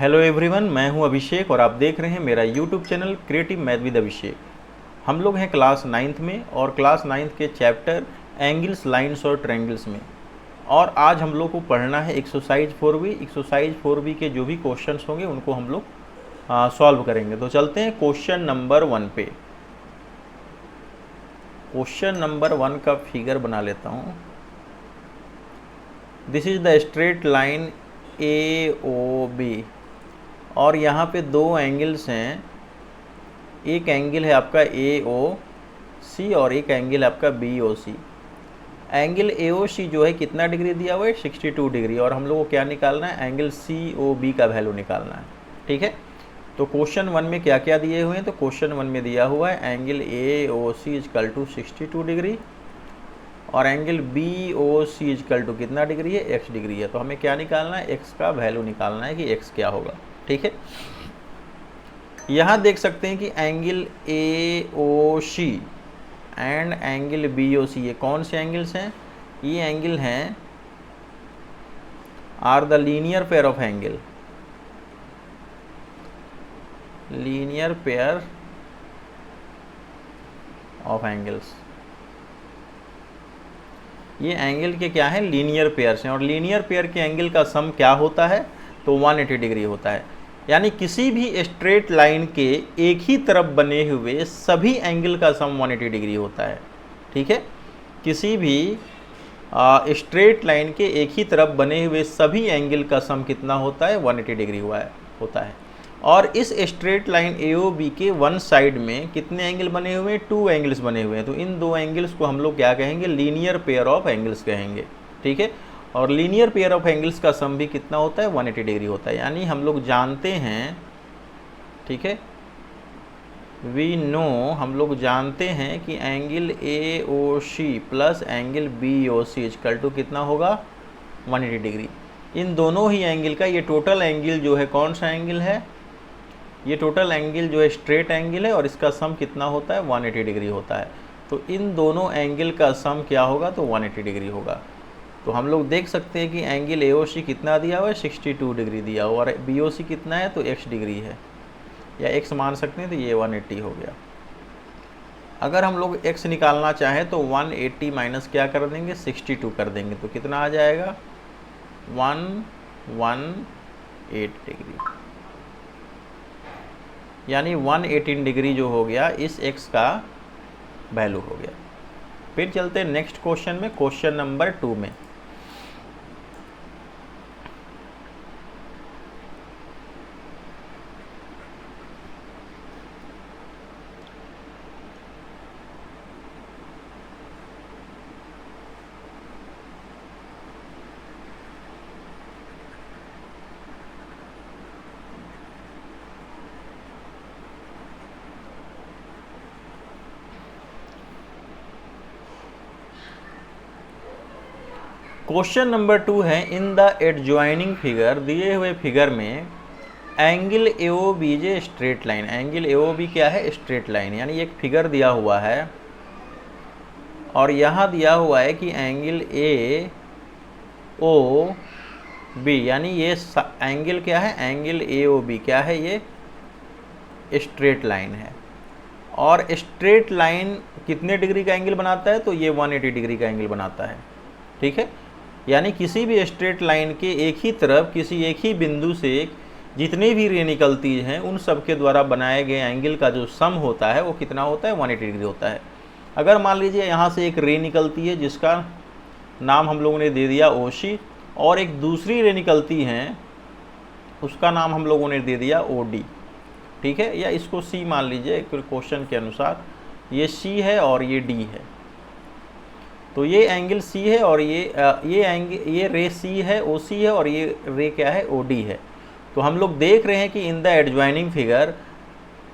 Hello everyone, मैं हूं अभिषेक और आप देख रहे हैं मेरा YouTube channel creative math with Abhishek. हम लोग हैं क्लास 9th में और क्लास 9th के चैप्टर एंगल्स, लाइंस और ट्रायंगल्स में। और आज हम लोग को पढ़ना है एक्सरसाइज 4B। एक्सरसाइज 4B के जो भी क्वेश्चंस होंगे उनको हम लोग सॉल्व करेंगे। तो चलते हैं क्वेश्चन नंबर 1 पे। क्वेश्चन नंबर 1 का फिगर बना लेता हूँ। This is the straight line AOB और यहाँ पे दो एंगल्स हैं। एक एंगल है आपका AOC और एक एंगल है आपका BOC। एंगल AOC जो है कितना डिग्री दिया हुआ है, 62 डिग्री। और हम लोग को क्या निकालना है, एंगल COB का वैल्यू निकालना है। ठीक है, तो क्वेश्चन 1 में क्या क्या दिए हुए हैं। तो क्वेश्चन 1 में दिया हुआ है angle AOC is equal to 62 degree और एंगल BOC इजकल टू कितना डिग्री है, x डिग्री है। तो हमें क्या निकालना है, x का वैल्यू निकालना है कि x क्या होगा। ठीक है, यहाँ देख सकते हैं कि angle AOC and angle BOC ये कौन से एंगल्स हैं, ये एंगल हैं are the linear pair of angle, linear pair of angles. ये एंगल के क्या है, लीनियर पेयर्स हैं। और लीनियर पेयर के एंगल का सम क्या होता है, तो 180 डिग्री होता है। यानी किसी भी स्ट्रेट लाइन के एक ही तरफ बने हुए सभी एंगल का सम 180 डिग्री होता है। ठीक है, किसी भी स्ट्रेट लाइन के एक ही तरफ बने हुए सभी एंगल का सम कितना होता है, 180 डिग्री होता है। और इस स्ट्रेट लाइन AOB के वन साइड में कितने एंगल बने हुए हैं, 2 एंगल्स बने हुए हैं। तो इन दो एंगल्स को हम लोग क्या कहेंगे, लीनियर पेयर ऑफ एंगल्स कहेंगे। ठीक है, और लीनियर पेयर ऑफ एंगल्स का सम भी कितना होता है, 180 डिग्री होता है। यानी हम लोग जानते हैं, ठीक है, वी नो, हम लोग जानते हैं कि angle AOC plus angle BOC is equal to कितना होगा, 180 डिग्री। इन दोनों ही एंगल का ये टोटल एंगल जो है, कौन सा एंगल है, ये टोटल एंगल जो है स्ट्रेट एंगल है और इसका सम कितना होता है, 180 डिग्री होता है। तो इन दोनों एंगल का सम क्या होगा, तो 180 डिग्री होगा। तो हम लोग देख सकते हैं कि एंगल AOC कितना दिया हुआ है, 62 डिग्री दिया हुआ, और BOC कितना है, तो x डिग्री है, या x मान सकते हैं। तो ये 180 हो गया। अगर हम लोग x निकालना चाहें तो 180 माइनस क्या कर देंगे, 62 कर देंगे। तो कितना आ जाएगा, 118 डिग्री। यानी 118 डिग्री जो हो गया, इस x का वैल्यू हो गया। फिर चलते हैं नेक्स्ट क्वेश्चन में, क्वेश्चन नंबर 2 में। क्वेश्चन नंबर 2 है, इन द एडजॉइनिंग फिगर, दिए हुए फिगर में एंगल AOB जे स्ट्रेट लाइन। एंगल AOB क्या है, स्ट्रेट लाइन। यानी एक फिगर दिया हुआ है और यहाँ दिया हुआ है कि एंगल AOB, यानी ये एंगल क्या है, एंगल AOB क्या है, ये स्ट्रेट लाइन है। और स्ट्रेट लाइन कितने डिग्री का एंगल बनाता है, तो ये 180 डिग्री का एंगल बनाता है। ठीक है, यानी किसी भी स्ट्रेट लाइन के एक ही तरफ किसी एक ही बिंदु से जितनी भी रे निकलती हैं उन सब के द्वारा बनाए गए एंगल का जो सम होता है वो कितना होता है, 180 डिग्री होता है। अगर मान लीजिए यहाँ से एक रे निकलती है जिसका नाम हम लोगों ने दे दिया OC, और एक दूसरी रे निकलती हैं उसका नाम हम लोगों ने दे दिया OD। ठीक है, या इसको C मान लीजिए क्वेश्चन के अनुसार, ये C है और ये D है। तो ये एंगल C है और ये रे C है, OC है, और ये रे क्या है, OD है। तो हम लोग देख रहे हैं कि in the adjoining figure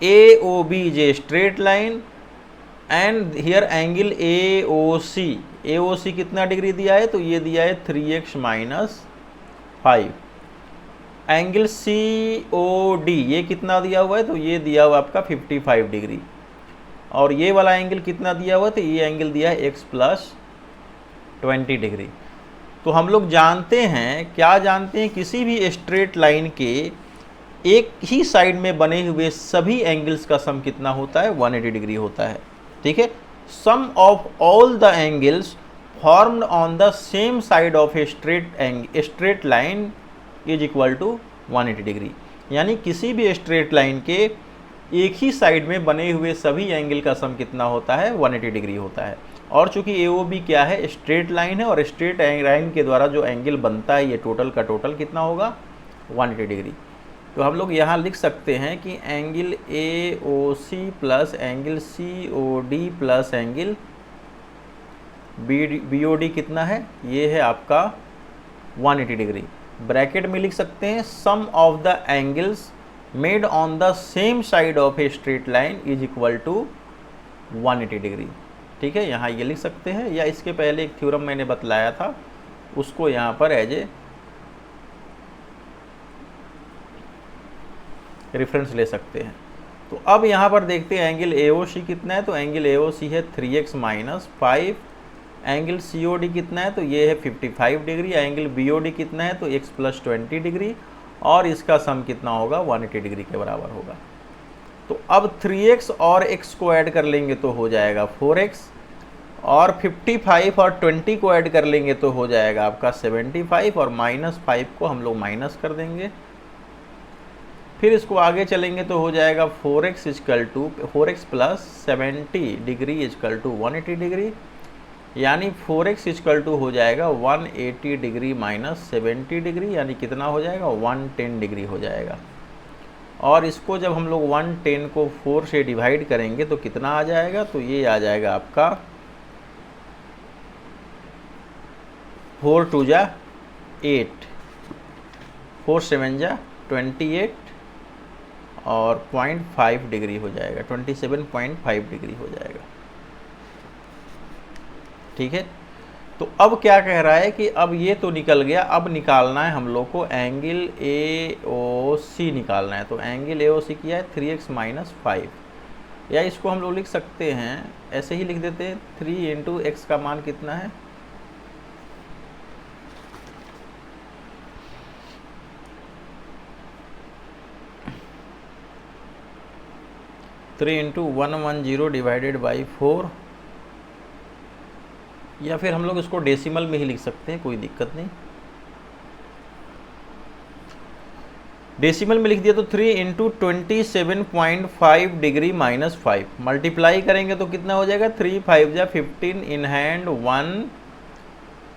AOB J straight line and here angle AOC कितना डिग्री दिया है, तो ये दिया है 3x माइनस 5। एंगल COD ये कितना दिया हुआ है, तो ये दिया हुआ आपका 55 डिग्री। और ये वाला एंगल कितना दिया हुआ है, तो ये एंगल दिया है x प्लस 20 डिग्री। तो हम लोग जानते हैं, क्या जानते हैं, किसी भी स्ट्रेट लाइन के एक ही साइड में बने हुए सभी एंगल्स का सम कितना होता है, 180 डिग्री होता है। ठीक है, sum of all the angles formed on the same side of a straight line is equal to 180 degree. यानी किसी भी स्ट्रेट लाइन के एक ही साइड में बने हुए सभी एंगल का सम कितना होता है, 180 डिग्री होता है। और चूंकि AOB क्या है, स्ट्रेट लाइन है, और स्ट्रेट लाइन के द्वारा जो एंगल बनता है ये टोटल का टोटल कितना होगा, 180 डिग्री। तो हम लोग यहाँ लिख सकते हैं कि angle AOC plus angle COD plus angle BOD कितना है, ये है आपका 180 डिग्री। ब्रैकेट में लिख सकते हैं sum of the angles made on the same side of a straight line is equal to 180 degree. ठीक है, यहाँ ये लिख सकते हैं, या इसके पहले एक थ्योरम मैंने बतलाया था उसको यहाँ पर एज ए रेफरेंस ले सकते हैं। तो अब यहाँ पर देखते हैं एंगल AOC कितना है, तो एंगल AOC है 3x माइनस 5। एंगल COD कितना है, तो ये है 55 डिग्री। एंगल BOD कितना है, तो x प्लस 20 डिग्री, और इसका सम कितना होगा, 180 डिग्री के बराबर होगा। तो अब 3x और x को ऐड कर लेंगे तो हो जाएगा 4x, और 55 और 20 को ऐड कर लेंगे तो हो जाएगा आपका 75, और माइनस 5 को हम लोग माइनस कर देंगे। फिर इसको आगे चलेंगे तो हो जाएगा 4x plus 70 degree is equal to 180 degree, यानी 4x इजकल टू हो जाएगा 180 डिग्री माइनस 70 डिग्री, यानी कितना हो जाएगा, 110 डिग्री हो जाएगा। और इसको जब हम लोग 110 को 4 से डिवाइड करेंगे तो कितना आ जाएगा, तो ये आ जाएगा आपका 4 2 जा 8, 4 7 जा 28, और 0.5 डिग्री हो जाएगा, 27.5 डिग्री हो जाएगा। ठीक है, तो अब क्या कह रहा है कि अब ये तो निकल गया, अब निकालना है हम लोग को एंगल AOC निकालना है। तो एंगल AOC किया है 3x माइनस 5, या इसको हम लोग लिख सकते हैं ऐसे ही लिख देते हैं, 3 इंटू एक्स का मान कितना है, 3 इंटू 110 डिवाइडेड बाई 4, या फिर हम लोग इसको डेसिमल में ही लिख सकते हैं, कोई दिक्कत नहीं। डेसिमल में लिख दिया तो 3 इंटू 27.5 डिग्री माइनस 5, मल्टीप्लाई करेंगे तो कितना हो जाएगा, 3 5 जा 15 इन हैंड 1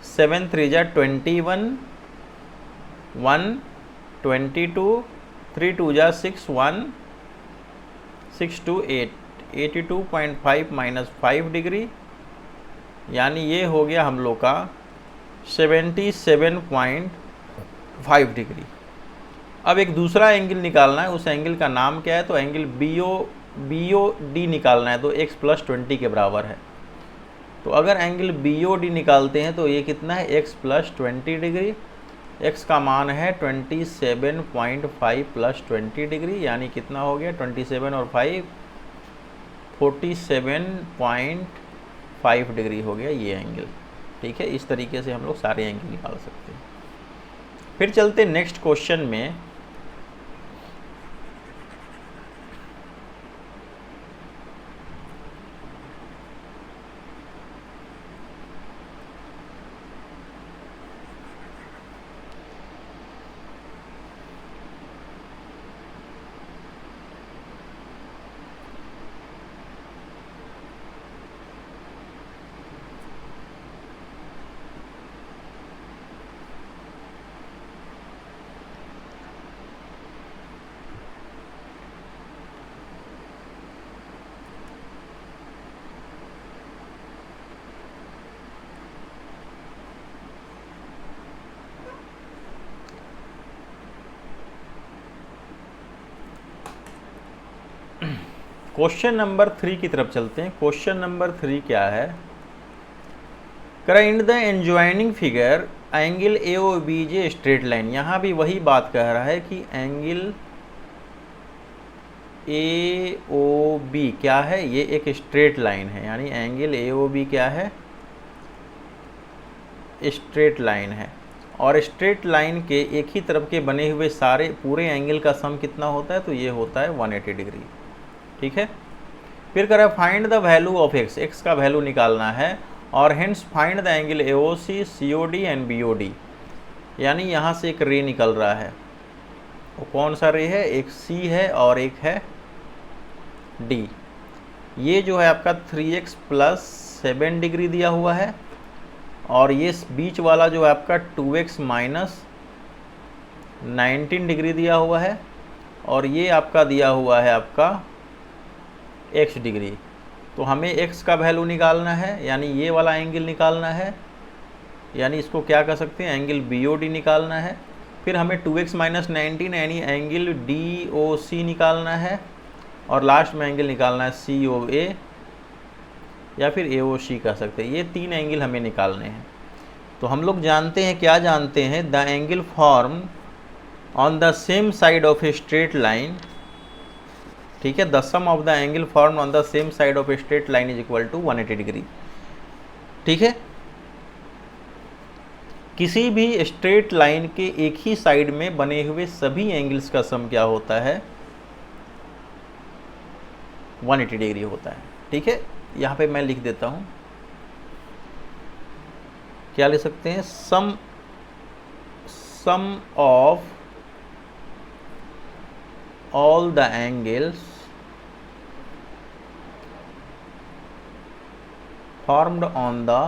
7 3 जा 21 1 22 3 2 जा 6 1 6 2 8 82.5 माइनस 5 डिग्री, यानी ये हो गया हम लोग का 77.5 डिग्री। अब एक दूसरा एंगल निकालना है, उस एंगल का नाम क्या है, तो एंगल BOD निकालना है, तो x प्लस 20 के बराबर है। तो अगर एंगल BOD निकालते हैं तो ये कितना है, x प्लस 20 डिग्री, x का मान है 27.5 प्लस 20 डिग्री, यानी कितना हो गया, 27 और 5 47.5 डिग्री हो गया ये एंगल। ठीक है, इस तरीके से हम लोग सारे एंगल निकाल सकते हैं। फिर चलते नेक्स्ट क्वेश्चन में। क्वेश्चन नंबर 3 की तरफ चलते हैं। क्वेश्चन नंबर 3 क्या है, in the adjoining figure angle AOBJ straight line. यहाँ भी वही बात कह रहा है कि एंगल AOB क्या है, ये एक स्ट्रेट लाइन है, यानी एंगल AOB क्या है, स्ट्रेट लाइन है। और स्ट्रेट लाइन के एक ही तरफ के बने हुए सारे पूरे एंगल का सम कितना होता है, तो ये होता है 180 डिग्री। ठीक है, फिर कह रहा है find the value of x, x का वैल्यू निकालना है, और hence find the angle AOC, COD and BOD। यानी यहाँ से एक रे निकल रहा है, वो कौन सा रे है, एक C है और एक है D। ये जो है आपका 3x + 7 डिग्री दिया हुआ है, और ये बीच वाला जो है आपका 2x - 19 डिग्री दिया हुआ है, और ये आपका दिया हुआ है आपका x डिग्री। तो हमें x का वैल्यू निकालना है, यानी ये वाला एंगल निकालना है, यानी इसको क्या कर सकते हैं, एंगल BOD निकालना है। फिर हमें 2x - 19 यानी एंगल DOC निकालना है, और लास्ट में एंगल निकालना है COA या फिर AOC कह सकते हैं। ये 3 एंगल हमें निकालने हैं। तो हम लोग जानते हैं, क्या जानते हैं, the angle form on the same side of a straight line. ठीक है, the sum of the angle form on the same side of a straight line is equal to 180 degree. ठीक है, किसी भी स्ट्रेट लाइन के एक ही side में बने हुए सभी एंगल्स का सम क्या होता है, 180 डिग्री होता है। ठीक है, यहाँ पे मैं लिख देता हूँ, क्या लिख सकते हैं, sum of all the angles formed on the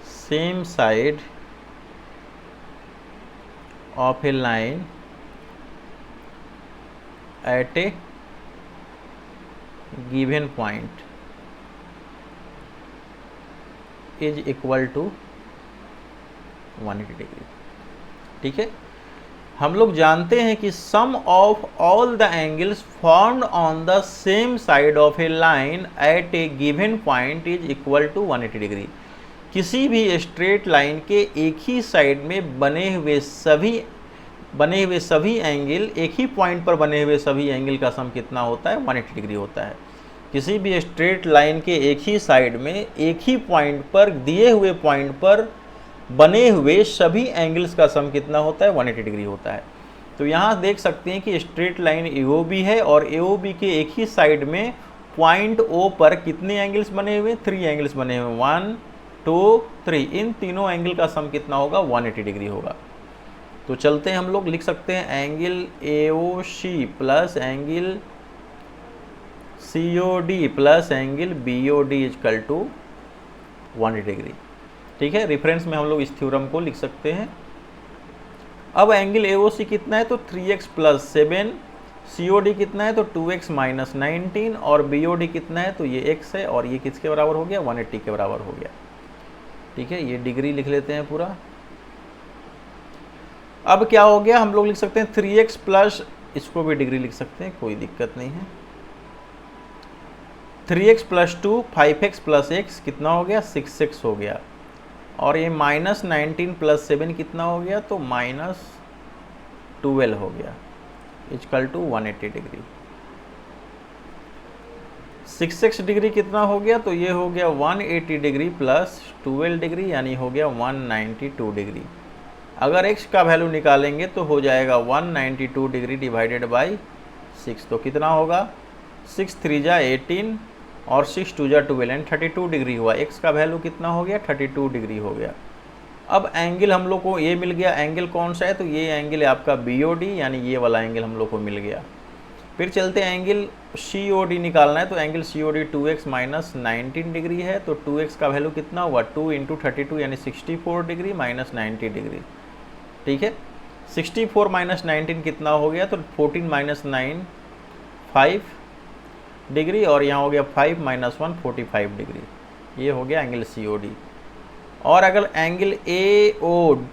same side of a line at a given point is equal to 180 degree. ठीक है, हम लोग जानते हैं कि sum of all the angles formed on the same side of a line at a given point is equal to 180 degree. किसी भी straight line के एक ही साइड में बने हुए सभी एंगल, एक ही पॉइंट पर बने हुए सभी एंगल का सम कितना होता है, 180 डिग्री होता है। किसी भी स्ट्रेट लाइन के एक ही साइड में एक ही पॉइंट पर, दिए हुए पॉइंट पर बने हुए सभी एंगल्स का सम कितना होता है, 180 डिग्री होता है। तो यहाँ देख सकते हैं कि स्ट्रेट लाइन AOB है, और AOB के एक ही साइड में पॉइंट O पर कितने एंगल्स बने हुए, 3 एंगल्स बने हुए, 1 2 3। इन तीनों एंगल का सम कितना होगा, 180 डिग्री होगा। तो चलते हैं, हम लोग लिख सकते हैं angle AOC plus angle COD plus angle BOD equal to 180 degree. ठीक है, रेफरेंस में हम लोग इस थ्योरम को लिख सकते हैं। अब एंगल AOC कितना है, तो 3x + 7, COD कितना है, तो 2x - 19, और BOD कितना है, तो ये x है, और ये किसके बराबर हो गया, 180 के बराबर हो गया। ठीक है, ये डिग्री लिख लेते हैं पूरा। अब क्या हो गया, हम लोग लिख सकते हैं 3x प्लस, इसको भी डिग्री लिख सकते हैं, कोई दिक्कत नहीं है। 3x + 2 5x + x कितना हो गया, 6x हो गया, और ये -19 + 7 कितना हो गया, तो -12 हो गया, equal to 180 degree. 6x degree कितना हो गया, तो ये हो गया 180 डिग्री प्लस 12 डिग्री, यानी हो गया 192 डिग्री। अगर x का वैल्यू निकालेंगे तो हो जाएगा 192 डिग्री डिवाइडेड बाई 6, तो कितना होगा, 6 3 जा 18 और 6 2 जा 12 एंड 32 डिग्री हुआ। x का वैल्यू कितना हो गया, 32 डिग्री हो गया। अब एंगल हम लोग को ये मिल गया, एंगल कौन सा है, तो ये एंगल है आपका BOD, यानी ये वाला एंगल हम लोग को मिल गया। फिर चलते हैं एंगल COD निकालना है, तो एंगल COD 2x - 19 डिग्री है, तो 2x का वैल्यू कितना हुआ, 2 × 32 यानी 64 डिग्री माइनस 90 डिग्री। ठीक है, 64 - 19 कितना हो गया, तो 14 - 9 5 डिग्री, और यहाँ हो गया 5 - 1 45 डिग्री। ये हो गया एंगल COD। और अगर एंगल AOC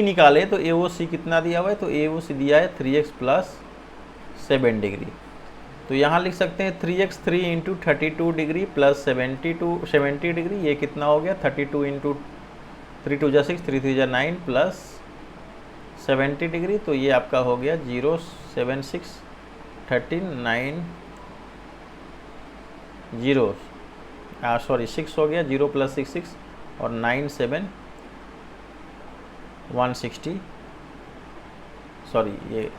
निकाले तो AOC कितना दिया हुआ है, तो AOC दिया है 3x + 7 डिग्री। तो यहाँ लिख सकते हैं 3x 3 × 32 डिग्री प्लस 70 डिग्री, ये कितना हो गया, 32 × 3 2 जा 6 3 3 जा 9 प्लस 70 डिग्री, तो ये आपका हो गया 076 13 9 0 सॉरी 6 हो गया, 0 + 6 6 और 9 7 160, सॉरी ये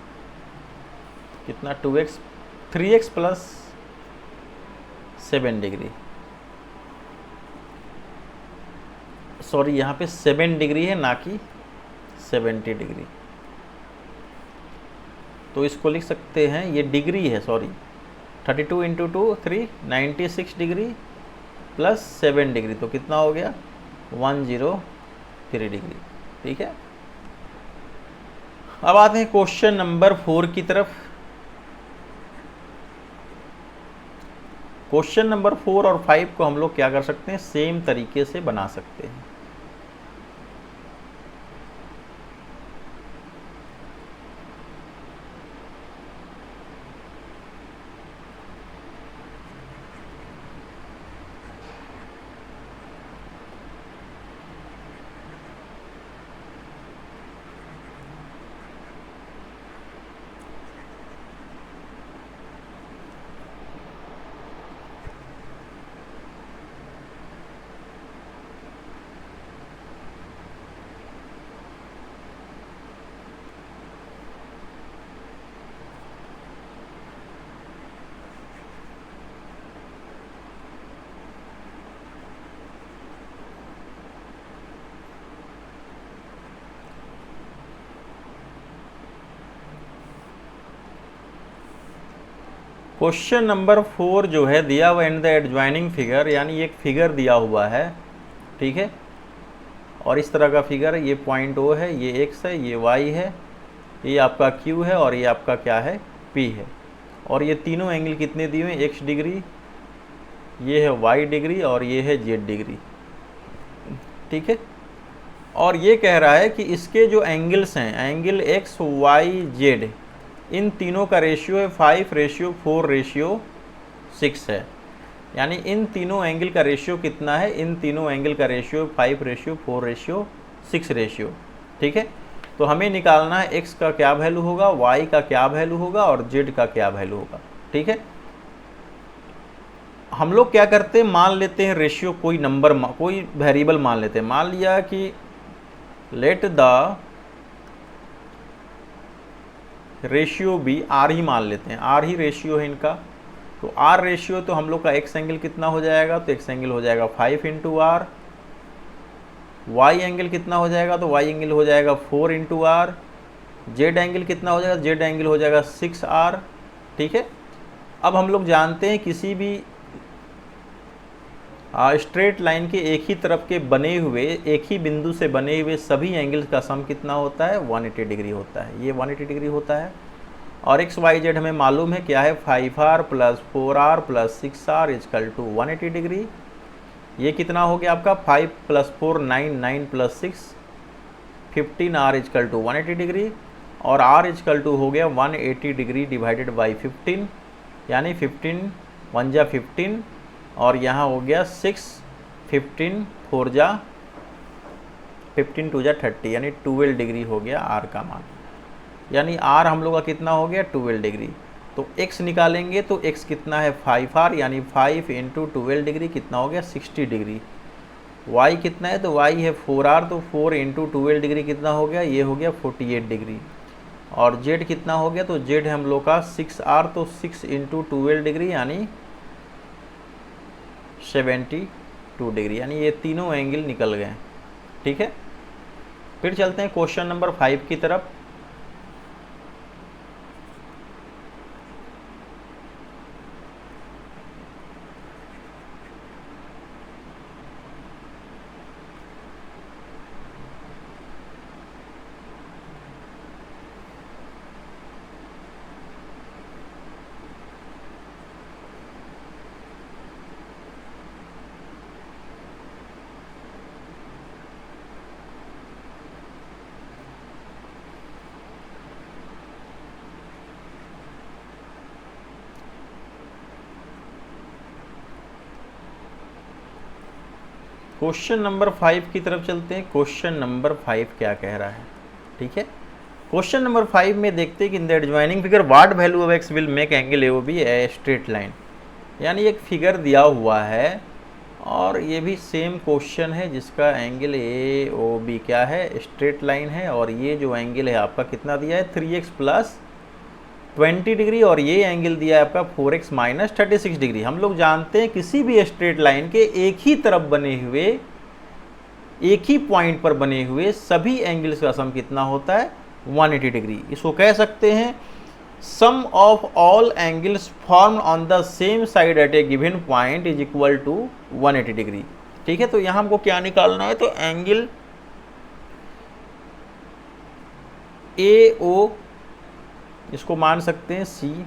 कितना 2x 3x + 7 डिग्री, सॉरी यहाँ पे 7 डिग्री है ना कि 70 डिग्री, तो इसको लिख सकते हैं, ये डिग्री है, सॉरी 32 × 2 3 96 डिग्री + 7 डिग्री, तो कितना हो गया 103 डिग्री। ठीक है, अब आते हैं क्वेश्चन नंबर 4 की तरफ। क्वेश्चन नंबर 4 और 5 को हम लोग क्या कर सकते हैं, सेम तरीके से बना सकते हैं। क्वेश्चन नंबर 4 जो है दिया हुआ इन द एडजॉइनिंग फिगर, यानी एक फिगर दिया हुआ है, ठीक है, और इस तरह का फिगर, ये पॉइंट O है, ये x है, ये y है, ये आपका Q है और ये आपका क्या है P है, और ये तीनों एंगल कितने दिए हुए हैं, x डिग्री, ये है y डिग्री और ये है z डिग्री। ठीक है, और ये कह रहा है कि इसके जो एंगल्स हैं, एंगल x y z, इन तीनों का रेशियो है 5:4:6 है, यानी इन तीनों एंगल का रेशियो कितना है, इन तीनों एंगल का रेशियो 5:4:6 रेशियो। ठीक है, तो हमें निकालना है x का क्या वैल्यू होगा, y का क्या वैल्यू होगा और z का क्या वैल्यू होगा। ठीक है, हम लोग क्या करते हैं, मान लेते हैं रेशियो, कोई नंबर, कोई वेरिएबल मान लेते हैं, मान लिया कि let the ratio be, r ही मान लेते हैं, आर ही रेशियो है इनका, तो आर रेशियो, तो हम लोग का एक्स एंगल कितना हो जाएगा, तो एक्स एंगल हो जाएगा 5 × आर, वाई एंगल कितना हो जाएगा, तो वाई एंगल हो जाएगा 4 × आर, जेड एंगल कितना हो जाएगा, जेड एंगल हो जाएगा 6R। ठीक है, अब हम लोग जानते हैं किसी भी स्ट्रेट लाइन के एक ही तरफ के बने हुए, एक ही बिंदु से बने हुए सभी एंगल्स का सम कितना होता है, 180 डिग्री होता है, ये 180 डिग्री होता है। और एक्स वाई जेड हमें मालूम है क्या है, 5R + 4R + 6R = 180 डिग्री। ये कितना हो गया आपका, 5 + 4 9, 9 + 6 15R = 180 डिग्री, और R = हो गया 180 डिग्री / 15, यानी 15 1 जा 15 और यहाँ हो गया 6 15 4 जा 15 2 जा 30, यानी 12 डिग्री हो गया R का मान, यानी R हम लोग का कितना हो गया 12 डिग्री। तो X निकालेंगे तो X कितना है 5R, यानी 5 × 12 डिग्री कितना हो गया 60 डिग्री। Y कितना है, तो Y है 4R, तो 4 × 12 डिग्री कितना हो गया, ये हो गया 48 डिग्री। और Z कितना हो गया, तो Z है हम लोग का 6R, तो 6 × 12 डिग्री यानी 72 डिग्री, यानी ये तीनों एंगल निकल गए। ठीक है, फिर चलते हैं क्वेश्चन नंबर 5 की तरफ। क्वेश्चन नंबर 5 की तरफ चलते हैं। क्वेश्चन नंबर 5 क्या कह रहा है, ठीक है। क्वेश्चन नंबर 5 में देखते हैं कि in the adjoining figure what value of x will make angle A B a straight line, यानी एक फिगर दिया हुआ है और ये भी सेम क्वेश्चन है जिसका एंगल ए ओ बी क्या है, स्ट्रेट लाइन है, और ये जो एंगल है आपका कितना दिया है 3x प्लस 20 डिग्री, और ये एंगल दिया है आपका 4x माइनस 36 डिग्री। हम लोग जानते हैं किसी भी स्ट्रेट लाइन के एक ही तरफ बने हुए, एक ही पॉइंट पर बने हुए सभी एंगल्स का सम कितना होता है 180 डिग्री। इसको कह सकते हैं sum of all angles formed on the same side at a given point is equal to 180 degree. ठीक है, तो यहाँ हमको क्या निकालना है, तो एंगल ए ओ, इसको मान सकते हैं सी,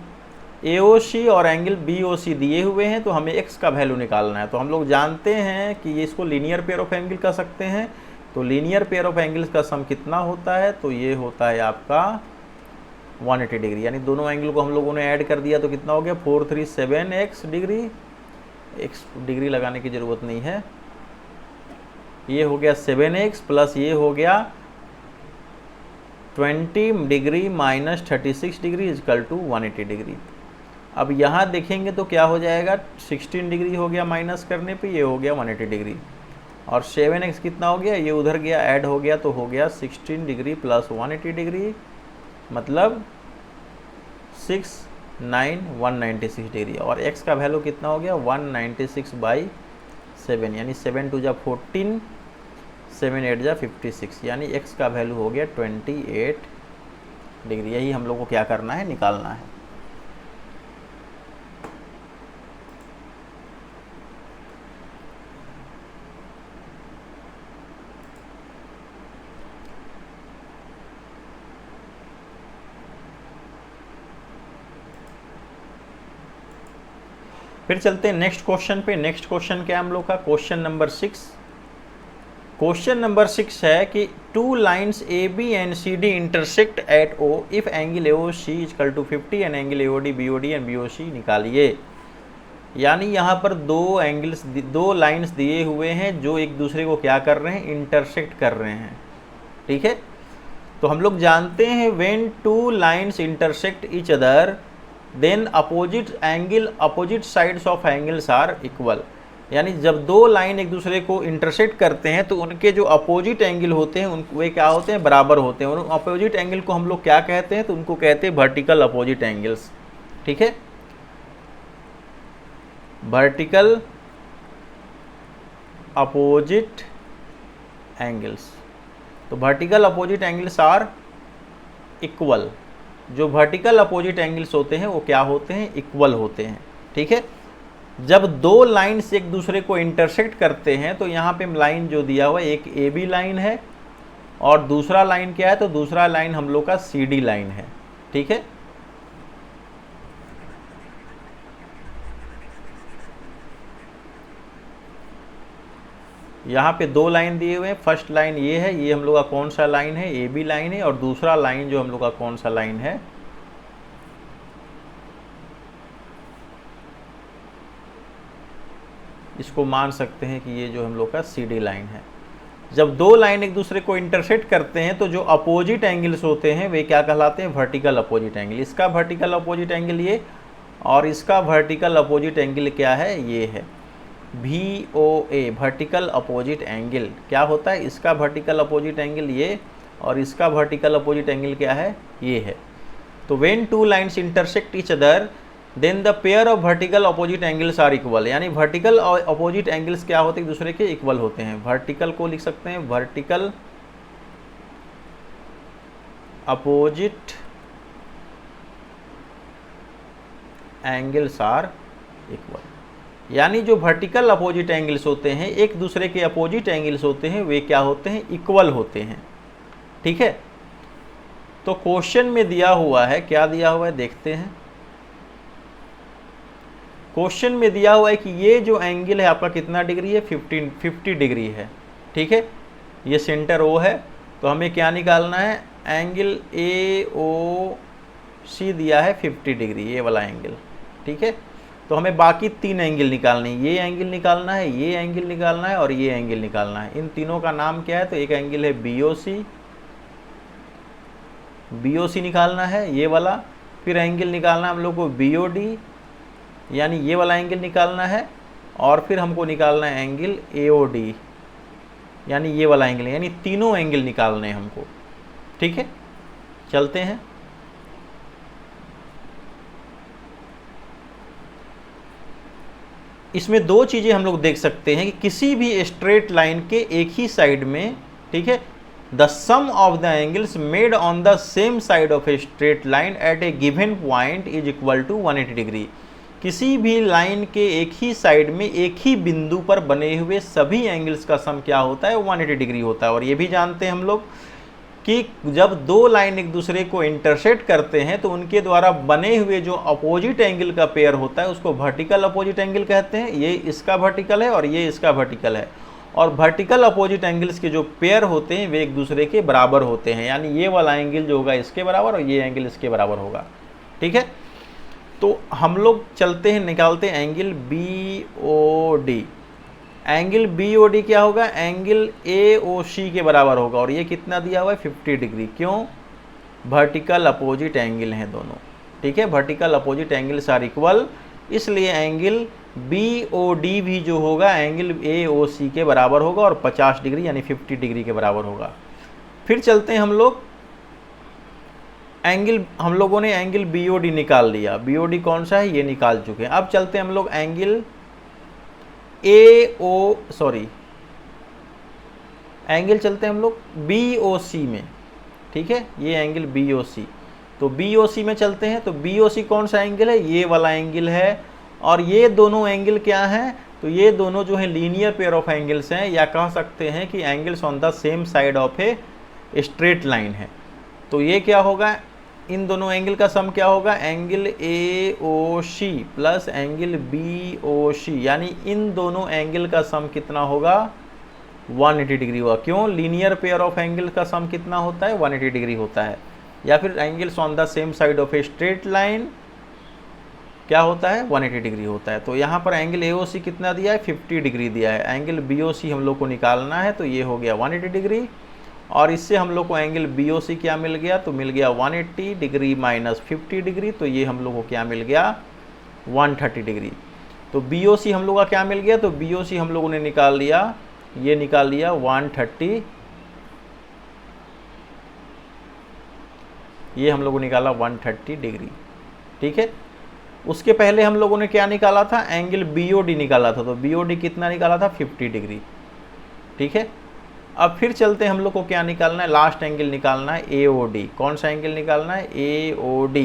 AOC और एंगल BOC दिए हुए हैं, तो हमें x का वैल्यू निकालना है। तो हम लोग जानते हैं कि ये इसको लीनियर पेयर ऑफ एंगल कह सकते हैं। तो लीनियर पेयर ऑफ एंगल्स का सम कितना होता है, तो ये होता है आपका 180 डिग्री, यानी दोनों एंगल को हम लोगों ने ऐड कर दिया तो कितना हो गया 437x डिग्री, x डिग्री लगाने की ज़रूरत नहीं है, ये हो गया 7x प्लस ये हो गया 20 degree minus 36 degree is equal to 180 degree. अब यहाँ देखेंगे तो क्या हो जाएगा, 16 डिग्री हो गया माइनस करने पे, ये हो गया 180 डिग्री, और 7x कितना हो गया, ये उधर गया ऐड हो गया तो हो गया 16 डिग्री प्लस 180 डिग्री, मतलब 196 डिग्री, और x का वैल्यू कितना हो गया 196/7, यानी 7 टू जा 14, 7 8 जा 56, यानी x का वैल्यू हो गया 28 डिग्री। यही हम लोग को क्या करना है, निकालना है। फिर चलते हैं नेक्स्ट क्वेश्चन पे। नेक्स्ट क्वेश्चन क्या है हम लोग का, क्वेश्चन नंबर 6। क्वेश्चन नंबर 6 है कि two lines AB and CD intersect at O if angle AOC equal to 50 and angle AOD BOD and BOC निकालिए। यानी यहाँ पर दो लाइन्स दिए हुए हैं जो एक दूसरे को क्या कर रहे हैं, इंटरसेक्ट कर रहे हैं। ठीक है, तो हम लोग जानते हैं when two lines intersect each other then opposite sides of angles are equal. यानी जब दो लाइन एक दूसरे को इंटरसेक्ट करते हैं तो उनके जो अपोजिट एंगल होते हैं वे क्या होते हैं, बराबर होते हैं। उन अपोजिट एंगल को हम लोग क्या कहते हैं, तो उनको कहते हैं वर्टिकल अपोजिट एंगल्स। ठीक है, वर्टिकल अपोजिट एंगल्स। तो vertical opposite angles are equal. जो वर्टिकल अपोजिट एंगल्स होते हैं वो क्या होते हैं, इक्वल होते हैं। ठीक है, जब दो लाइन्स एक दूसरे को इंटरसेक्ट करते हैं तो यहाँ पे लाइन जो दिया हुआ है एक AB लाइन है और दूसरा लाइन क्या है, तो दूसरा लाइन हम लोग का CD लाइन है। ठीक है, यहाँ पे दो लाइन दिए हुए हैं। फर्स्ट लाइन ये है, ये हम लोग का कौन सा लाइन है, AB लाइन है, और दूसरा लाइन जो हम लोग का कौन सा लाइन है, इसको मान सकते हैं कि ये जो हम लोग का CD लाइन है। जब दो लाइन एक दूसरे को इंटरसेक्ट करते हैं तो जो अपोजिट एंगल्स होते हैं वे क्या कहलाते हैं, वर्टिकल अपोजिट एंगल। इसका वर्टिकल अपोजिट एंगल ये, और इसका वर्टिकल अपोजिट एंगल क्या है, ये है VOA, वर्टिकल अपोजिट एंगल। क्या होता है, इसका वर्टिकल अपोजिट एंगल ये, और इसका वर्टिकल अपोजिट एंगल क्या है, ये है। तो when two lines intersect each other then the pair of vertical opposite angles are equal. यानी वर्टिकल और अपोजिट एंगल्स क्या होते हैं, एक दूसरे के इक्वल होते हैं। वर्टिकल को लिख सकते हैं vertical opposite angles are equal. यानी जो वर्टिकल अपोजिट एंगल्स होते हैं, एक दूसरे के अपोजिट एंगल्स होते हैं, वे क्या होते हैं, इक्वल होते हैं। ठीक है, तो क्वेश्चन में दिया हुआ है, क्या दिया हुआ है देखते हैं। क्वेश्चन में दिया हुआ है कि ये जो एंगल है आपका कितना डिग्री है, 50 डिग्री है। ठीक है, ये सेंटर O है, तो हमें क्या निकालना है, एंगल AOC दिया है 50 डिग्री, ये वाला एंगल। ठीक है, तो हमें बाकी तीन एंगल निकालने हैं, ये एंगल निकालना है, ये एंगल निकालना है, और ये एंगल निकालना है। इन तीनों का नाम क्या है, तो एक एंगल है BOC निकालना है, ये वाला। फिर एंगल निकालना हम लोग को BOD, यानी ये वाला एंगल निकालना है, और फिर हमको निकालना है एंगल AOD, यानी ये वाला एंगल, यानी तीनों एंगल निकालने हैं हमको। ठीक है, चलते हैं। इसमें दो चीज़ें हम लोग देख सकते हैं कि किसी भी स्ट्रेट लाइन के एक ही साइड में, ठीक है, the sum of the angles made on the same side of a straight line at a given point is equal to 180 degree. किसी भी लाइन के एक ही साइड में एक ही बिंदु पर बने हुए सभी एंगल्स का सम क्या होता है, 180 डिग्री होता है। और ये भी जानते हैं हम लोग कि जब दो लाइन एक दूसरे को इंटरसेक्ट करते हैं तो उनके द्वारा बने हुए जो अपोजिट एंगल का पेयर होता है उसको वर्टिकल अपोजिट एंगल कहते हैं। ये इसका वर्टिकल है और ये इसका वर्टिकल है, और वर्टिकल अपोजिट एंगल्स के जो पेयर होते हैं वे एक दूसरे के बराबर होते हैं, यानी ये वाला एंगल जो होगा इसके बराबर और ये एंगल इसके बराबर होगा। ठीक है, तो हम लोग चलते हैं, निकालते हैं एंगल BOD। एंगल BOD क्या होगा, एंगल AOC के बराबर होगा, और ये कितना दिया हुआ है, 50 डिग्री। क्यों, वर्टिकल अपोजिट एंगल हैं दोनों। ठीक है, vertical opposite angles are equal, इसलिए एंगल BOD भी जो होगा एंगल AOC के बराबर होगा और 50 डिग्री यानी 50 डिग्री के बराबर होगा। फिर चलते हैं हम लोग एंगल, हम लोगों ने एंगल BOD निकाल लिया। BOD कौन सा है, ये निकाल चुके हैं। अब चलते हैं हम लोग एंगल एंगल चलते हैं हम लोग BOC में। ठीक है, ये एंगल BOC, तो BOC में चलते हैं। तो BOC कौन सा एंगल है, ये वाला एंगल है। और ये दोनों एंगल क्या हैं, तो ये दोनों जो है लीनियर पेयर ऑफ एंगल्स हैं, या कह सकते हैं कि angles on the same side of a straight line है। तो ये क्या होगा, इन दोनों एंगल का सम क्या होगा, angle AOC plus angle BOC, यानी इन दोनों एंगल का सम कितना होगा, 180 डिग्री होगा। क्यों, लीनियर पेयर ऑफ एंगल का सम कितना होता है, 180 डिग्री होता है। या फिर angles on the same side of a straight line क्या होता है, 180 डिग्री होता है। तो यहाँ पर एंगल AOC कितना दिया है, 50 डिग्री दिया है। एंगल BOC हम लोग को निकालना है, तो ये हो गया 180 डिग्री, और इससे हम लोग को एंगल BOC क्या मिल गया, तो मिल गया 180 डिग्री माइनस 50 डिग्री, तो ये हम लोग को क्या मिल गया, 130 डिग्री। तो BOC हम लोग का क्या मिल गया, तो BOC हम लोगों ने निकाल लिया, ये निकाल लिया 130, ये हम लोगों ने निकाला 130 डिग्री। ठीक है, उसके पहले हम लोगों ने क्या निकाला था, एंगल BOD निकाला था। तो BOD कितना निकाला था, 50 डिग्री। ठीक है, अब फिर चलते हैं, हम लोग को क्या निकालना है, लास्ट एंगल निकालना है AOD। कौन सा एंगल निकालना है, AOD।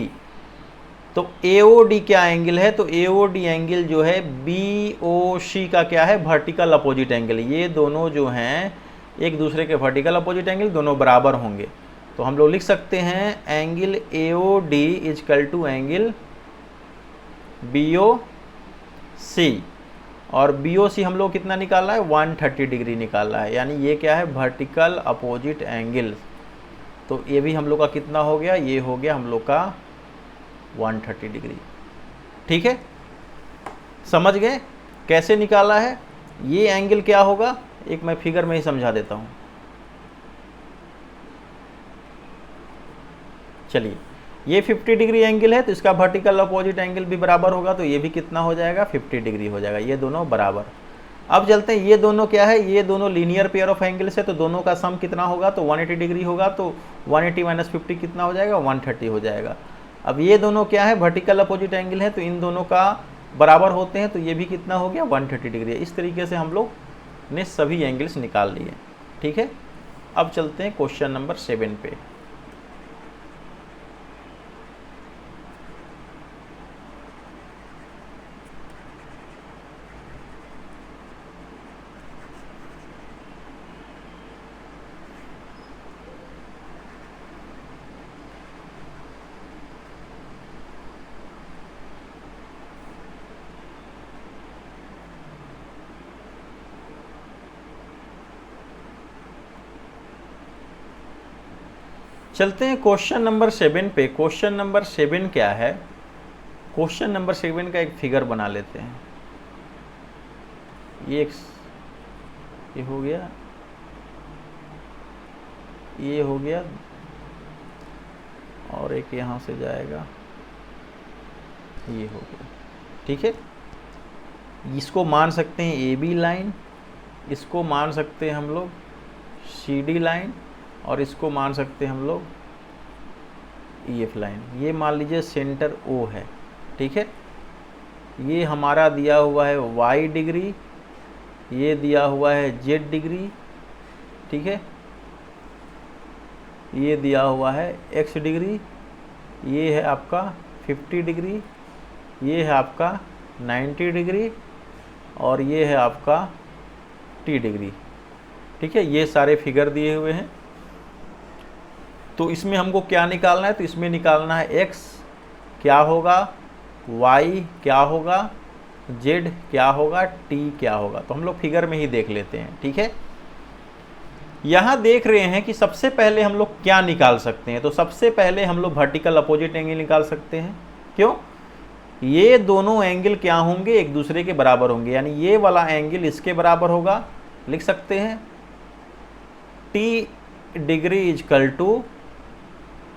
तो AOD क्या एंगल है, तो AOD एंगल जो है BOC का क्या है, वर्टिकल अपोजिट एंगल। ये दोनों जो हैं एक दूसरे के वर्टिकल अपोजिट एंगल, दोनों बराबर होंगे। तो हम लोग लिख सकते हैं angle AOD is equal to angle BOC, और BOC हम लोग कितना निकाला है, 130 डिग्री निकाला है, यानी ये क्या है, वर्टिकल अपोजिट एंगल। तो ये भी हम लोग का कितना हो गया, ये हो गया हम लोग का 130 डिग्री। ठीक है, समझ गए कैसे निकाला है। ये एंगल क्या होगा, एक मैं फिगर में ही समझा देता हूँ। चलिए, ये 50 डिग्री एंगल है, तो इसका वर्टिकल अपोजिट एंगल भी बराबर होगा, तो ये भी कितना हो जाएगा, 50 डिग्री हो जाएगा, ये दोनों बराबर। अब चलते हैं, ये दोनों क्या है, ये दोनों लीनियर पेयर ऑफ एंगल्स है, तो दोनों का सम कितना होगा, तो 180 डिग्री होगा। तो 180 माइनस 50 कितना हो जाएगा, 130 हो जाएगा। अब ये दोनों क्या है, वर्टिकल अपोजिट एंगल है, तो इन दोनों का बराबर होते हैं, तो ये भी कितना हो गया, 130 डिग्री। इस तरीके से हम लोग ने सभी एंगल्स निकाल लिए। ठीक है, अब चलते हैं क्वेश्चन नंबर 7 पे। चलते हैं क्वेश्चन नंबर 7 पे। क्वेश्चन नंबर 7 क्या है, क्वेश्चन नंबर 7 का एक फिगर बना लेते हैं। ये हो गया, ये हो गया, और एक यहाँ से जाएगा, ये हो गया। ठीक है, इसको मान सकते हैं ए बी लाइन, इसको मान सकते हैं हम लोग सी डी लाइन, और इसको मान सकते हैं हम लोग ई एफ लाइन। ये मान लीजिए सेंटर ओ है, ठीक है। ये हमारा दिया हुआ है वाई डिग्री, ये दिया हुआ है जेड डिग्री, ठीक है। ये दिया हुआ है एक्स डिग्री, ये है आपका 50 डिग्री, ये है आपका 90 डिग्री, और ये है आपका टी डिग्री, ठीक है। ये सारे फिगर दिए हुए हैं। तो इसमें हमको क्या निकालना है, तो इसमें निकालना है एक्स क्या होगा, वाई क्या होगा, जेड क्या होगा, टी क्या होगा। तो हम लोग फिगर में ही देख लेते हैं, ठीक है। यहाँ देख रहे हैं कि सबसे पहले हम लोग क्या निकाल सकते हैं, तो सबसे पहले हम लोग वर्टिकल अपोजिट एंगल निकाल सकते हैं। क्यों? ये दोनों एंगल क्या होंगे, एक दूसरे के बराबर होंगे, यानी ये वाला एंगल इसके बराबर होगा। लिख सकते हैं t degree is equal to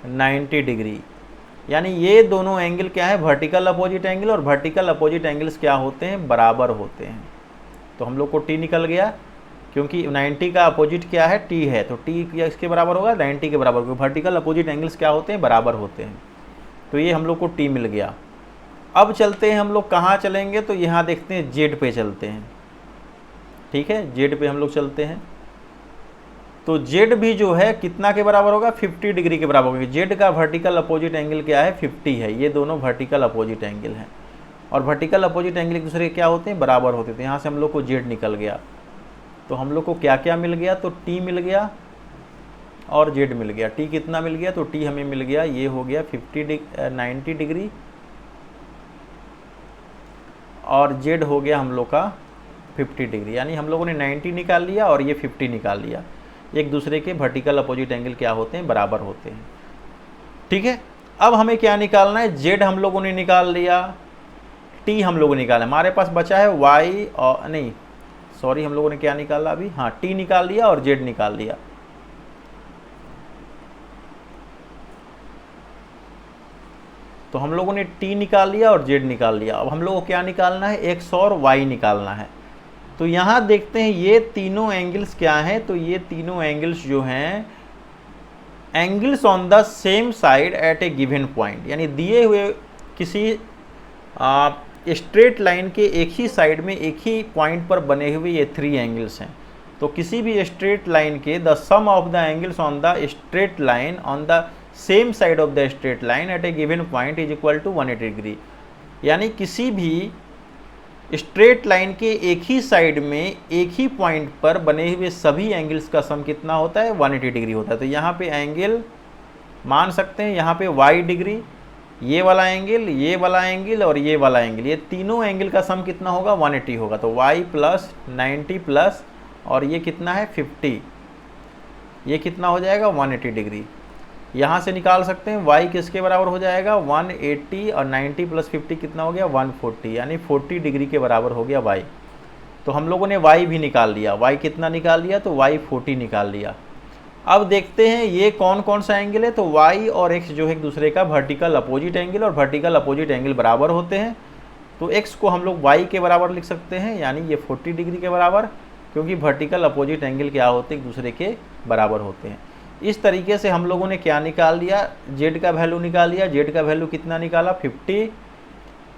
90 degree, यानी ये दोनों एंगल क्या है, वर्टिकल अपोजिट एंगल, और वर्टिकल अपोजिट एंगल्स क्या होते हैं, बराबर होते हैं। तो हम लोग को टी निकल गया, क्योंकि 90 का अपोजिट क्या है, टी है, तो टी इसके बराबर होगा, 90 के बराबर होगा। वर्टिकल अपोजिट एंगल्स क्या होते हैं, बराबर होते हैं। तो ये हम लोग को टी मिल गया। अब चलते हैं हम लोग कहाँ चलेंगे, तो यहाँ देखते हैं जेड पे चलते हैं, ठीक है। जेड पे हम लोग चलते हैं, तो जेड भी जो है कितना के बराबर होगा, 50 डिग्री के बराबर होगा। जेड का वर्टिकल अपोजिट एंगल क्या है, 50 है। ये दोनों वर्टिकल अपोजिट एंगल हैं, और वर्टिकल अपोजिट एंगल एक दूसरे के क्या होते हैं, बराबर होते थे। यहाँ से हम लोग को जेड निकल गया। तो हम लोग को क्या क्या मिल गया, तो टी मिल गया और जेड मिल गया। टी कितना मिल गया, तो टी हमें मिल गया, ये हो गया 90 डिग्री, और जेड हो गया हम लोग का 50 डिग्री। यानी हम लोगों ने 90 निकाल लिया और ये 50 निकाल लिया। एक दूसरे के वर्टिकल अपोजिट एंगल क्या होते हैं, बराबर होते हैं, ठीक है। अब हमें क्या निकालना है, जेड हम लोगों ने निकाल लिया, टी हम लोगों ने निकाला। हमारे पास बचा है वाई, और नहीं सॉरी, हम लोगों ने क्या निकाला अभी, हाँ टी निकाल लिया और जेड निकाल लिया। तो हम लोगों ने टी निकाल लिया और जेड निकाल लिया। अब हम लोगों को क्या निकालना है, एक्स और वाई निकालना है। तो यहाँ देखते हैं ये तीनों एंगल्स क्या हैं, तो ये तीनों एंगल्स जो हैं, angles on the same side at a given point, यानी दिए हुए किसी स्ट्रेट लाइन के एक ही साइड में एक ही पॉइंट पर बने हुए ये 3 एंगल्स हैं। तो किसी भी स्ट्रेट लाइन के the sum of the angles on the straight line on the same side of the straight line at a given point is equal to 180 degree. यानी किसी भी स्ट्रेट लाइन के एक ही साइड में एक ही पॉइंट पर बने हुए सभी एंगल्स का सम कितना होता है, 180 डिग्री होता है। तो यहाँ पे एंगल मान सकते हैं, यहाँ पे y डिग्री, ये वाला एंगल, ये वाला एंगल और ये वाला एंगल, ये तीनों एंगल का सम कितना होगा, 180 होगा। तो y प्लस 90 प्लस, और ये कितना है 50, ये कितना हो जाएगा 180 डिग्री। यहाँ से निकाल सकते हैं y किसके बराबर हो जाएगा, 180, और 90 प्लस 50 कितना हो गया 140, यानी 40 डिग्री के बराबर हो गया y। तो हम लोगों ने y भी निकाल लिया। y कितना निकाल लिया, तो y 40 निकाल लिया। अब देखते हैं ये कौन कौन सा एंगल है, तो y और x जो है एक दूसरे का वर्टिकल अपोजिट एंगल, और वर्टिकल अपोजिट एंगल बराबर होते हैं। तो x को हम लोग y के बराबर लिख सकते हैं, यानी ये 40 डिग्री के बराबर, क्योंकि वर्टिकल अपोजिट एंगल क्या होते हैं, एक दूसरे के बराबर होते हैं। इस तरीके से हम लोगों ने क्या निकाल लिया, z का वैल्यू निकाल लिया। z का वैल्यू कितना निकाला, 50,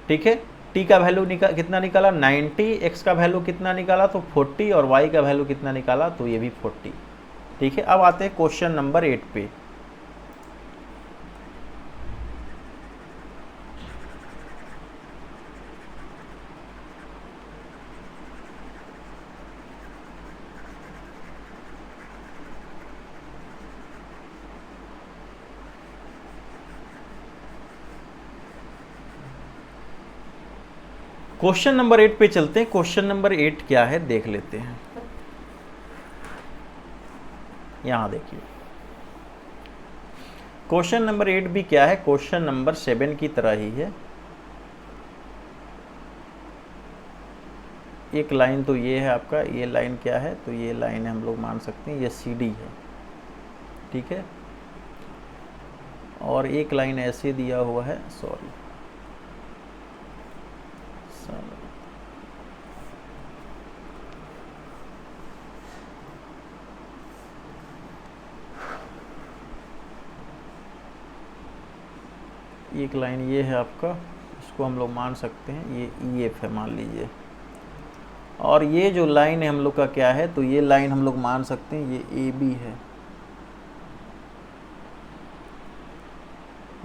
ठीक है। t का वैल्यू कितना निकाला, 90, x का वैल्यू कितना निकाला, तो 40, और y का वैल्यू कितना निकाला, तो ये भी 40, ठीक है। अब आते हैं क्वेश्चन नंबर 8 पे। क्वेश्चन नंबर 8 पे चलते हैं। क्वेश्चन नंबर 8 क्या है देख लेते हैं। यहाँ देखिए क्वेश्चन नंबर 8 भी क्या है, क्वेश्चन नंबर 7 की तरह ही है। एक लाइन तो ये है आपका, ये लाइन क्या है, तो ये लाइन है, हम लोग मान सकते हैं ये CD है, ठीक है। और एक लाइन ऐसे दिया हुआ है, सॉरी एक लाइन ये है आपका, इसको हम लोग मान सकते हैं ये EF है मान लीजिए, और ये जो लाइन है हम लोग का क्या है, तो ये लाइन हम लोग मान सकते हैं ये AB है,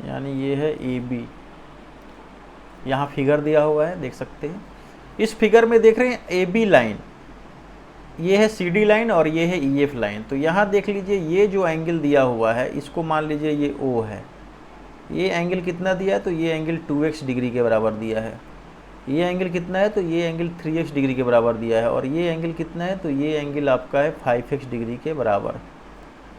यानी ये है AB। यहाँ फिगर दिया हुआ है, देख सकते हैं। इस फिगर में देख रहे हैं AB लाइन, ये है CD लाइन और ये है EF लाइन। तो यहाँ देख लीजिए ये जो एंगल दिया हुआ है इसको मान लीजिए ये O है। ये एंगल कितना दिया है, तो ये एंगल 2x डिग्री के बराबर दिया है। ये एंगल कितना है, तो ये एंगल 3x डिग्री के बराबर दिया है। और ये एंगल कितना है, तो ये एंगल आपका है 5x डिग्री के बराबर।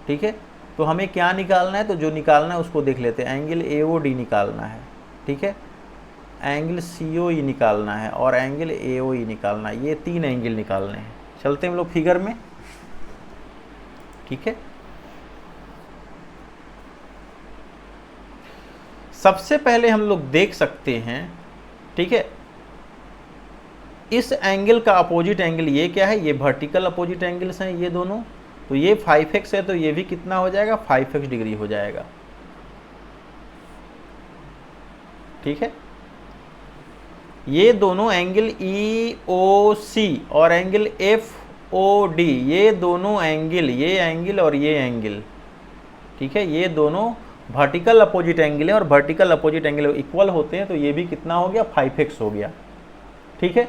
ठीक है, तो हमें क्या निकालना है, तो जो निकालना है उसको देख लेते हैं। एंगल AOD निकालना है, ठीक है, एंगल COE निकालना है और एंगल AOE निकालना है। ये 3 एंगल निकालने हैं। चलते हैं हम लोग फिगर में, ठीक है। सबसे पहले हम लोग देख सकते हैं, ठीक है, इस एंगल का अपोजिट एंगल ये क्या है, ये वर्टिकल अपोजिट एंगल्स हैं ये दोनों। तो ये 5x है, तो ये भी कितना हो जाएगा, 5x डिग्री हो जाएगा। ठीक है, ये दोनों एंगल EOC और एंगल FOD, ये दोनों एंगल, ये एंगल और ये एंगल, ठीक है, ये दोनों वर्टिकल अपोजिट एंगल है और वर्टिकल अपोजिट एंगल इक्वल होते हैं। तो ये भी कितना हो गया, 5x हो गया। ठीक है,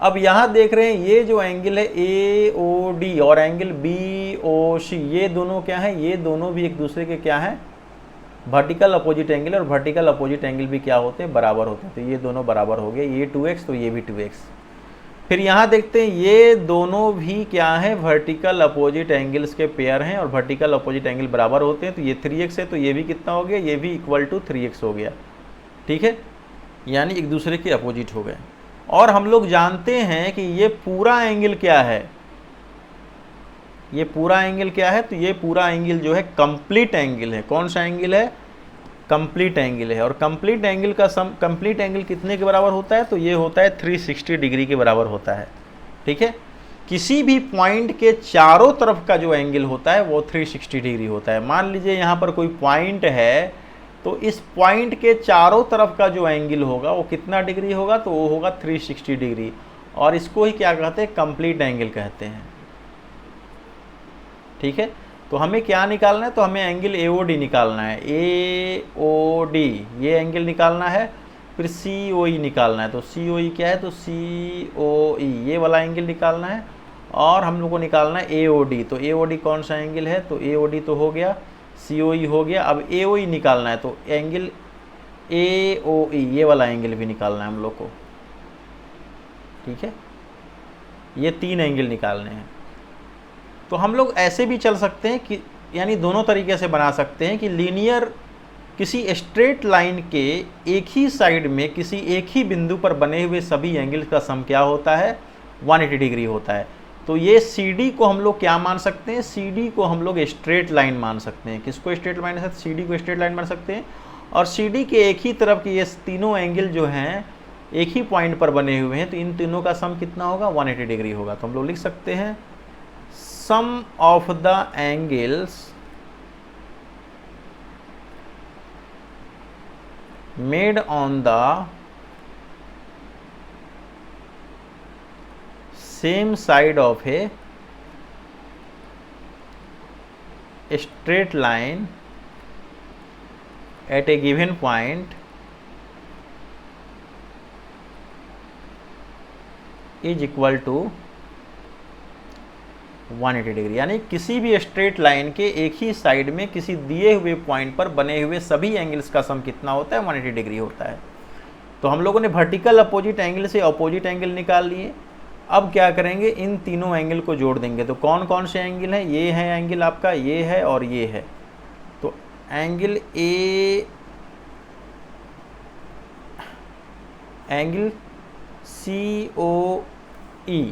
अब यहां देख रहे हैं ये जो एंगल है AOD और एंगल BOC, ये दोनों क्या है, ये दोनों भी एक दूसरे के क्या है, वर्टिकल अपोजिट एंगल। और वर्टिकल अपोजिट एंगल भी क्या होते हैं, बराबर होते हैं। तो ये दोनों बराबर हो गए, ये 2x तो ये भी 2x। फिर यहाँ देखते हैं ये दोनों भी क्या है, वर्टिकल अपोजिट एंगल्स के पेयर हैं और वर्टिकल अपोजिट एंगल बराबर होते हैं। तो ये 3x है, तो ये भी कितना हो गया, ये भी इक्वल टू 3x हो गया। ठीक है, यानी एक दूसरे के अपोजिट हो गए। और हम लोग जानते हैं कि ये पूरा एंगल क्या है, ये पूरा एंगल क्या है, तो ये पूरा एंगल जो है कंप्लीट एंगल है। कौन सा एंगल है, कंप्लीट एंगल है। और कंप्लीट एंगल का सम, कंप्लीट एंगल कितने के बराबर होता है, तो ये होता है 360 डिग्री के बराबर होता है। ठीक है, किसी भी पॉइंट के चारों तरफ का जो एंगल होता है वो 360 डिग्री होता है। मान लीजिए यहाँ पर कोई पॉइंट है, तो इस पॉइंट के चारों तरफ का जो एंगल होगा वो कितना डिग्री होगा, तो वो होगा 360 डिग्री। और इसको ही क्या कहते हैं, कंप्लीट एंगल कहते हैं। ठीक है, तो हमें क्या निकालना है, तो हमें एंगल AOD निकालना है। AOD ये एंगल निकालना है। फिर COE निकालना है। तो COE क्या है, तो COE ये वाला एंगल निकालना है। और हम लोग को निकालना है AOD। तो AOD कौन सा एंगल है, तो AOD तो हो गया, COE हो गया। अब AOE निकालना है, तो एंगल AOE ये वाला एंगल भी निकालना है हम लोग को। ठीक है, ये 3 एंगल निकालने हैं। तो हम लोग ऐसे भी चल सकते हैं कि, यानी दोनों तरीके से बना सकते हैं कि लीनियर किसी स्ट्रेट लाइन के एक ही साइड में किसी एक ही बिंदु पर बने हुए सभी एंगल का सम क्या होता है, 180 डिग्री होता है। तो ये CD को हम लोग क्या मान सकते हैं, CD को हम लोग स्ट्रेट लाइन मान सकते हैं। किसको स्ट्रेट लाइन मान सकते हैं, CD को स्ट्रेट लाइन मान सकते हैं। और CD के एक ही तरफ के ये तीनों एंगल जो हैं एक ही पॉइंट पर बने हुए हैं, तो इन तीनों का सम कितना होगा, 180 डिग्री होगा। तो हम लोग लिख सकते हैं sum of the angles made on the same side of a straight line at a given point is equal to 180 degree. यानी किसी भी स्ट्रेट लाइन के एक ही साइड में किसी दिए हुए पॉइंट पर बने हुए सभी एंगल्स का सम कितना होता है, 180 डिग्री होता है। तो हम लोगों ने वर्टिकल अपोजिट एंगल से अपोजिट एंगल निकाल लिए। अब क्या करेंगे, इन तीनों एंगल को जोड़ देंगे। तो कौन कौन से एंगल हैं, ये है एंगल आपका, ये है और ये है। तो एंगल एंगल COE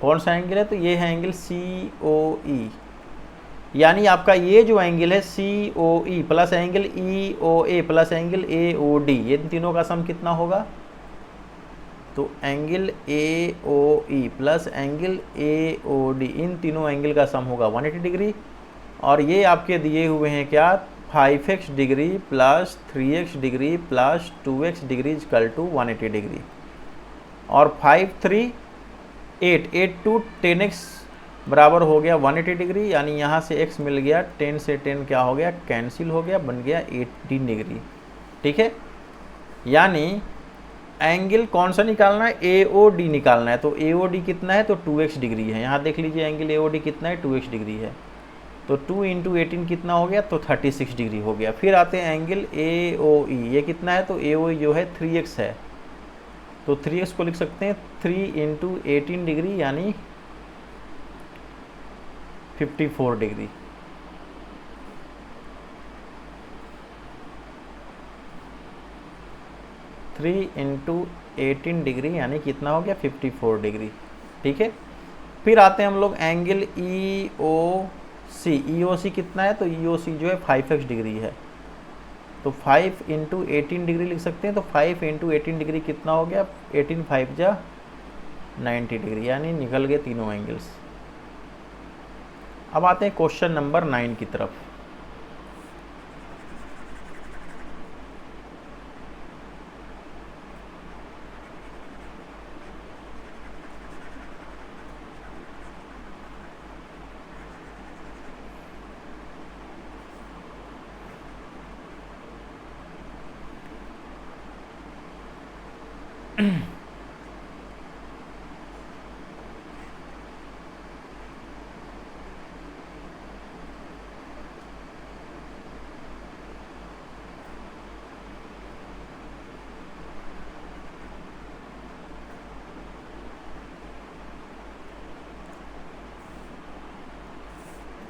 कौन सा एंगल है, तो ये है एंगल COE। यानी आपका ये जो एंगल है COE plus angle EOA plus angle AOD, ये तीनों का सम कितना होगा, तो angle AOE plus angle AOD, इन तीनों एंगल का सम होगा 180 डिग्री। और ये आपके दिए हुए हैं क्या, 5x degree plus 3x degree plus 2x degree equal to 180 degree, और 5 3 8 8 टू 10x बराबर हो गया 180 डिग्री, यानी यहाँ से x मिल गया, 10 से 10 क्या हो गया, कैंसिल हो गया, बन गया 18 डिग्री। ठीक है, यानी एंगल कौन सा निकालना है, AOD निकालना है। तो AOD कितना है, तो 2x डिग्री है। यहाँ देख लीजिए एंगल AOD कितना है, 2x डिग्री है। तो 2 × 18 कितना हो गया, तो 36 डिग्री हो गया। फिर आते हैं एंगल AOE, ये कितना है, तो AOE जो है 3x है, तो 3x को लिख सकते हैं 3 × 18 डिग्री, यानी 54 डिग्री। थ्री इंटू 18 डिग्री यानी कितना हो गया, 54 डिग्री। ठीक है, फिर आते हैं हम लोग एंगल EOC। EOC कितना है, तो EOC जो है 5x डिग्री है, तो 5 × 18 डिग्री लिख सकते हैं। तो 5 × 18 डिग्री कितना हो गया, 18 5 जा 90 डिग्री, यानी निकल गए तीनों एंगल्स। अब आते हैं क्वेश्चन नंबर 9 की तरफ।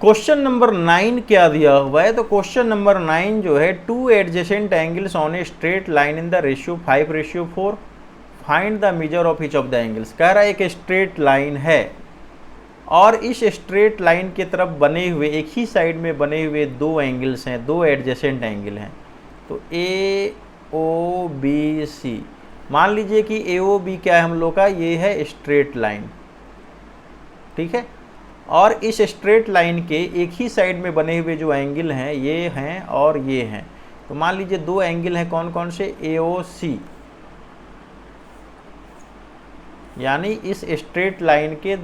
क्वेश्चन नंबर 9 क्या दिया हुआ है, तो क्वेश्चन नंबर 9 जो है, 2 adjacent angles on A straight line in the ratio 5:4, find the measure of each of the angles. कह रहा है एक स्ट्रेट लाइन है और इस स्ट्रेट लाइन के तरफ बने हुए, एक ही साइड में बने हुए दो एंगल्स हैं, दो एडजेसेंट एंगल हैं। तो AOBC, मान लीजिए कि AOB क्या है हम लोग का, ये है स्ट्रेट लाइन। ठीक है, और इस स्ट्रेट लाइन के एक ही साइड में बने हुए जो एंगल हैं, ये हैं और ये हैं। तो मान लीजिए दो एंगल हैं, कौन कौन से, AOC, यानी इस स्ट्रेट लाइन के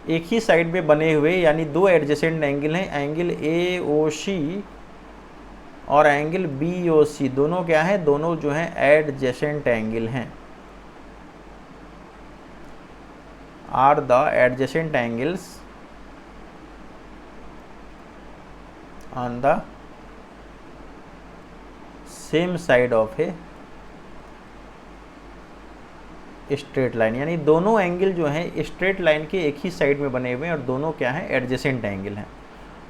एक ही साइड में बने हुए, यानी दो एडजेसेंट एंगल हैं, एंगल AOC और एंगल BOC। दोनों क्या हैं, दोनों जो हैं एडजेसेंट एंगल हैं, are the adjacent angles on the same side of a straight line, यानी दोनों एंगल जो हैं स्ट्रेट लाइन के एक ही साइड में बने हुए हैं और दोनों क्या हैं, एडजेसेंट एंगल हैं।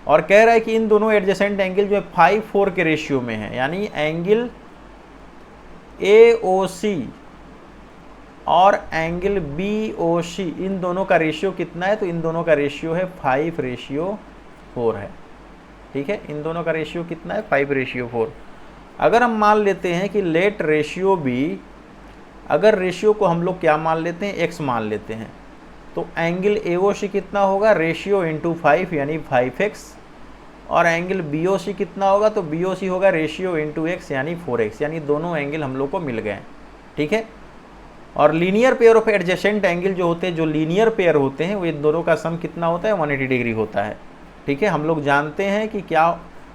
और कह रहा है कि इन दोनों एडजेसेंट एंगल जो है 5:4 के रेशियो में है, यानी एंगल AOC और एंगल BOC, इन दोनों का रेशियो कितना है, तो इन दोनों का रेशियो है 5:4 है। ठीक है, इन दोनों का रेशियो कितना है, 5:4। अगर हम मान लेते हैं कि लेट रेशियो भी, अगर रेशियो को हम लोग क्या मान लेते हैं, x मान लेते हैं, तो एंगल AOC कितना होगा, रेशियो इंटू 5 यानी 5x, और एंगल BOC कितना होगा, तो BOC होगा रेशियो इंटू x यानी 4x, यानी दोनों एंगल हम लोग को मिल गए। ठीक है, और linear pair of adjacent angle जो होते हैं, जो लीनियर पेयर होते हैं, वो इन दोनों का सम कितना होता है, 180 डिग्री होता है। ठीक है, हम लोग जानते हैं कि क्या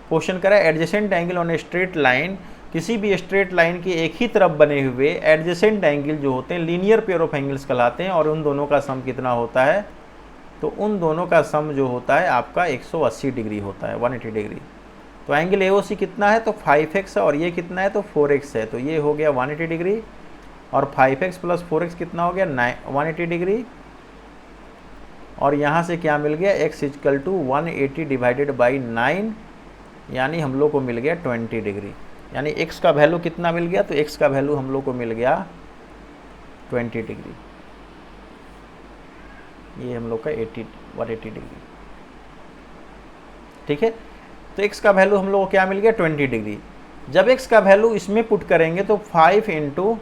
क्वेश्चन करा है, adjacent angle on A straight line, किसी भी स्ट्रेट लाइन के एक ही तरफ बने हुए एडजेसेंट एंगल जो होते हैं लीनियर पेयर ऑफ एंगल्स कहलाते हैं, और उन दोनों का सम कितना होता है, तो उन दोनों का सम जो होता है आपका 180 डिग्री होता है, 180 डिग्री। तो एंगल AOC कितना है, तो 5x है, और ये कितना है, तो 4x है, तो ये हो गया 180 डिग्री, और 5x प्लस 4x कितना हो गया, 180 डिग्री, और यहाँ से क्या मिल गया, x equal to 180 divided by 9, यानी हम लोग को मिल गया 20 डिग्री। यानी x का वैल्यू कितना मिल गया, तो x का वैल्यू हम लोग को मिल गया 20 डिग्री, ये हम लोग का 180 डिग्री। ठीक है, तो x का वैल्यू हम लोग को क्या मिल गया, 20 डिग्री। जब x का वैल्यू इसमें पुट करेंगे तो 5 ×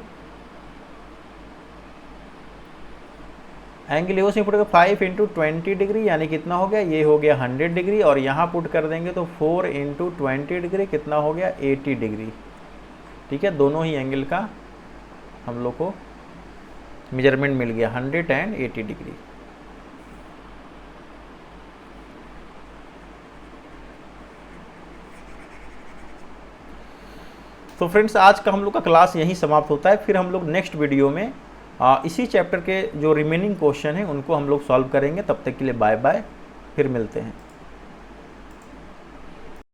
एंगल ओ से पुट करेंगे 5 इंटू 20 डिग्री, यानी कितना हो गया, ये हो गया 100 डिग्री, और यहाँ पुट कर देंगे तो 4 इंटू 20 डिग्री कितना हो गया 80 डिग्री। ठीक है, दोनों ही एंगल का हम लोग को मेजरमेंट मिल गया 100 एंड 80 डिग्री। तो फ्रेंड्स आज का हम लोग का क्लास यहीं समाप्त होता है। फिर हम लोग नेक्स्ट वीडियो में इसी चैप्टर के जो रिमेनिंग क्वेश्चन हैं उनको हम लोग सॉल्व करेंगे। तब तक के लिए बाय बाय, फिर मिलते हैं।